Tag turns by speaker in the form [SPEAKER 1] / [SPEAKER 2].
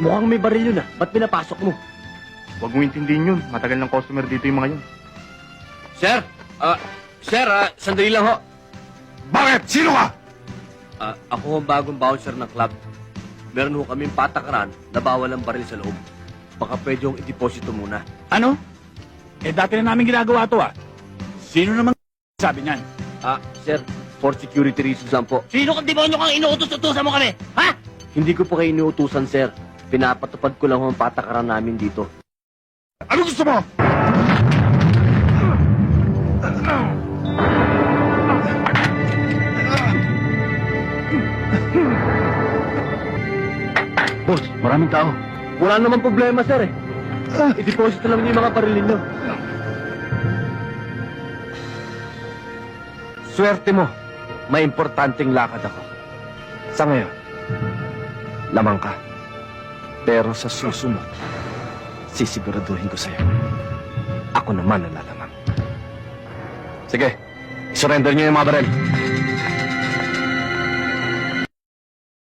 [SPEAKER 1] Mukhang may baril yun Ba't pinapasok mo?
[SPEAKER 2] Huwag mo intindihin yun. Matagal ng customer dito yung mga yun.
[SPEAKER 1] Sir, sandali lang ho.
[SPEAKER 3] Bakit? Sino ka?
[SPEAKER 1] Ako ang bagong bouncer ng club. Meron ho kaming patakaran na bawal ang baril sa loob. Baka pwede yung i-deposito muna.
[SPEAKER 3] Ano? Dati na namin ginagawa to Sino naman sabi niyan?
[SPEAKER 1] Sir, for security reasons lang po.
[SPEAKER 4] Sino kang demonyo kang inuutos-utusan mo kami? Ha?
[SPEAKER 1] Hindi ko po kayo inuutusan, sir. Pinapatupad ko lang ho ang patakaran namin dito.
[SPEAKER 3] Ano gusto mo?
[SPEAKER 1] Boss, maraming tao. Wala naman problema, sir I-deposit lang niyo yung mga baril ninyo. Swerte mo. May importanteng lakad ako. Sa ngayon, lamang ka. Pero sa susunod, sisiguraduhin ko sa'yo. Ako naman ang lalamang. Sige, surrender niyo yung mga baril.